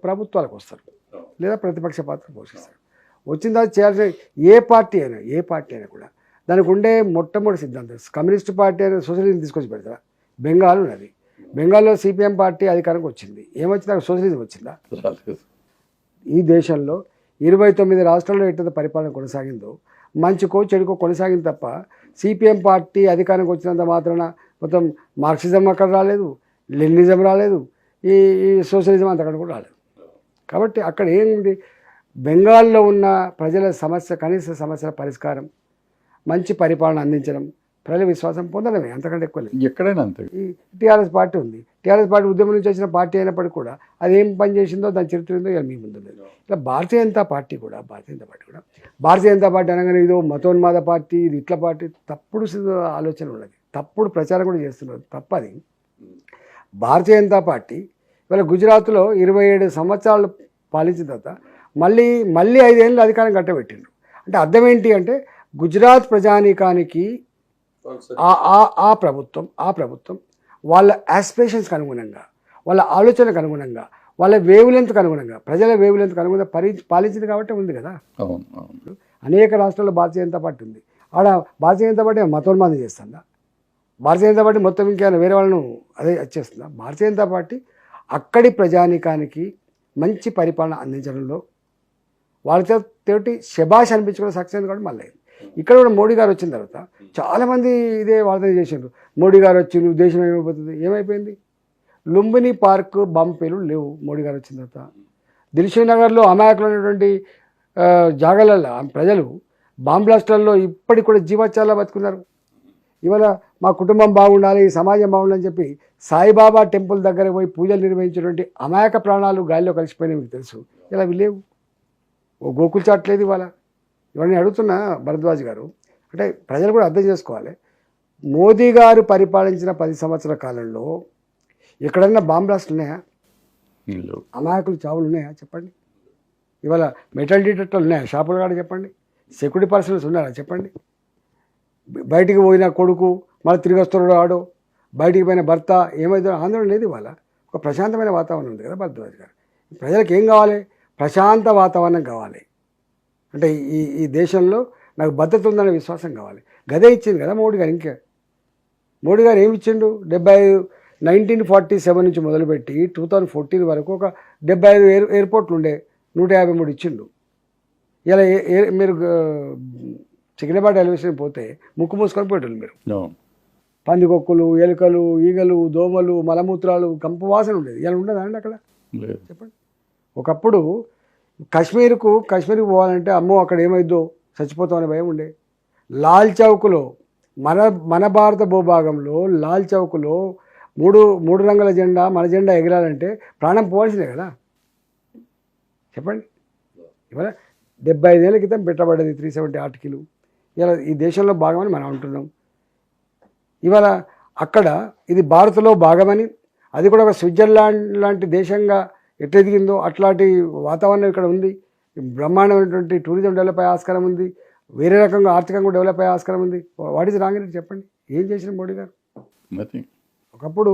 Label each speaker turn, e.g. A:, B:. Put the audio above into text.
A: ప్రభుత్వాలకు వస్తారు లేదా ప్రతిపక్ష పాత్ర పోషిస్తారు. వచ్చిన తర్వాత చేయాల్సిన ఏ పార్టీ అయినా కూడా దానికి ఉండే మొట్టమొదటి సిద్ధాంతం కమ్యూనిస్ట్ పార్టీ అయినా సోషలిజం తీసుకొచ్చి పెడతారా? బెంగాల్ ఉన్నది, బెంగాల్లో సిపిఎం పార్టీ అధికారంకి వచ్చింది, ఏమొచ్చింది? అక్కడ సోషలిజం వచ్చిందా? ఈ దేశంలో 29 రాష్ట్రాల్లో ఎట్లా పరిపాలన కొనసాగిందో మంచికో చెడుకో కొనసాగింది తప్ప సిపిఎం పార్టీ అధికారానికి వచ్చినంత మాత్రాన మొత్తం మార్క్సిజం అక్కడ రాలేదు, లెనినిజం రాలేదు, ఈ సోషలిజం అంత అక్కడ కూడా రాలేదు. కాబట్టి అక్కడ ఏంటి, బెంగాల్లో ఉన్న ప్రజల సమస్య, కనీస సమస్యల పరిష్కారం, మంచి పరిపాలన అందించడం, ప్రజల విశ్వాసం పొందడమే, అంతకంటే ఎక్కువ లేదు.
B: ఎక్కడైనా అంతే.
A: ఈ టీఆర్ఎస్ పార్టీ ఉంది, టీఆర్ఎస్ పార్టీ ఉద్యమం నుంచి వచ్చిన పార్టీ అయినప్పటికీ కూడా అది ఏం పని చేసిందో దాని చరిత్ర ఏందో ఇక మీ ముందు లేదు. ఇట్లా భారతీయ జనతా పార్టీ కూడా భారతీయ జనతా పార్టీ అనగానే ఇదో మతోన్మాద పార్టీ, ఇది ఇట్ల పార్టీ, తప్పుడు ఆలోచన ఉన్నది, తప్పుడు ప్రచారం కూడా చేస్తున్నారు, తప్పది. భారతీయ జనతా పార్టీ ఇవాళ గుజరాత్లో 27 సంవత్సరాలు పాలించిన తర్వాత మళ్ళీ 5 ఏళ్ళు అధికారం కట్టబెట్టిండ్రు. అంటే అర్థం ఏంటి అంటే గుజరాత్ ప్రజానీకానికి ఆ ప్రభుత్వం వాళ్ళ ఆస్పిరేషన్స్కి అనుగుణంగా, వాళ్ళ ఆలోచనకు అనుగుణంగా, వాళ్ళ వేవ్లెంత్కి అనుగుణంగా, ప్రజల వేవ్లెంత్కి అనుగుణంగా పాలించింది కాబట్టి ఉంది కదా. అనేక రాష్ట్రాల్లో భారతీయ జనతా పార్టీ ఉంది. ఆడ భారతీయ జనతా పార్టీ మతోన్మాదం చేస్తుందా? భారతీయ జనతా పార్టీ మొత్తం ఇంకేమైనా వేరే వాళ్ళను అదే వచ్చేస్తుందా? భారతీయ జనతా పార్టీ అక్కడి ప్రజానీకానికి మంచి పరిపాలన అందించడంలో వాళ్ళతోటి శభాష్ అనిపించుకుని సక్సెస్ కూడా మళ్ళీ ఇక్కడ కూడా మోడీ గారు వచ్చిన తర్వాత చాలామంది ఇదే వార్తలు చేసిండ్రు. మోడీ గారు వచ్చి దేశం ఏమైపోతుంది, ఏమైపోయింది? లుంబిని పార్క్ బాంబు పేలుడు లేవు మోడీ గారు వచ్చిన తర్వాత. దిల్షుక్ నగర్లో అమాయకులైనటువంటి జాగాలలో ప్రజలు బాంబ్ బ్లాస్టర్లో ఇప్పటికి కూడా జీవోత్సవాల్లో బతుకున్నారు. ఇవాళ మా కుటుంబం బాగుండాలి, సమాజం బాగుండాలని చెప్పి సాయిబాబా టెంపుల్ దగ్గర పోయి పూజలు నిర్వహించినటువంటి అమాయక ప్రాణాలు గాలిలో కలిసిపోయినాయి, మీకు తెలుసు. ఇలా లేవు, ఓ గోకుల్ చాట్లేదు ఇవాళ. ఇవన్నీ అడుగుతున్నా భరద్వాజ్ గారు, అంటే ప్రజలు కూడా అర్థం చేసుకోవాలి. మోదీ గారు పరిపాలించిన 10 సంవత్సరాల కాలంలో ఎక్కడన్నా బాంబ్ బ్లాస్ట్లు ఉన్నాయా? అమాయకులు చావులు ఉన్నాయా చెప్పండి? ఇవాళ మెటల్ డిటెక్టర్లు ఉన్నాయా షాపులు కాడ చెప్పండి? సెక్యూరిటీ పర్సన్స్ ఉన్నారా చెప్పండి? బయటికి పోయిన కొడుకు మళ్ళీ తిరిగి వస్తున్నాడు ఆడో, బయటికి పోయిన భర్త ఏమైతే ఆందోళన లేదు. ఇవాళ ఒక ప్రశాంతమైన వాతావరణం ఉంది కదా భరద్వాజ్ గారు. ప్రజలకు ఏం కావాలి? ప్రశాంత వాతావరణం కావాలి. అంటే ఈ దేశంలో నాకు భద్రత ఉందనే విశ్వాసం కావాలి. గదే ఇచ్చింది కదా మోడీ గారు. ఇంకా మోడీ గారు ఏమి ఇచ్చిండు? 1947 నుంచి మొదలుపెట్టి 2014 వరకు ఒక 75 ఎయిర్పోర్ట్లు ఉండే, 153 ఇచ్చిండు. ఇలా మీరు చికినపాటి ఎలివేషన్ పోతే ముక్కు మూసుకొని పోయేటోళ్ళు మీరు. పందికొక్కులు, ఎలుకలు, ఈగలు, దోమలు, మలమూత్రాలు, కంపు వాసన ఉండేది. ఇలా ఉండదా అండి అక్కడ? చెప్పండి. ఒకప్పుడు కాశ్మీర్కి పోవాలంటే అమ్మో అక్కడ ఏమైద్దో చచ్చిపోతామనే భయం ఉండే. లాల్ చౌక్లో మన భారత భూభాగంలో లాల్ చౌక్లో మూడు రంగుల జెండా, మన జెండా ఎగరాలంటే ప్రాణం పోవాల్సిందే కదా. చెప్పండి. ఇవాళ 75 ఏళ్ళ క్రితం పెట్టబడ్డది 370 ఆర్టికల్. ఇలా ఈ దేశంలో భాగమని మనం అంటున్నాం. ఇవాళ అక్కడ ఇది భారత్లో భాగమని, అది కూడా ఒక స్విట్జర్లాండ్ లాంటి దేశంగా ఎట్లా ఎదిగిందో అట్లాంటి వాతావరణం ఇక్కడ ఉంది. బ్రహ్మాండమైనటువంటి టూరిజం డెవలప్ అయ్యే ఆస్కారం ఉంది, వేరే రకంగా ఆర్థికంగా డెవలప్ అయ్యే ఆస్కారం ఉంది. వాట్ ఈజ్ రాంగ్ అని చెప్పండి. ఏం చేసిన మోడీ గారు? ఒకప్పుడు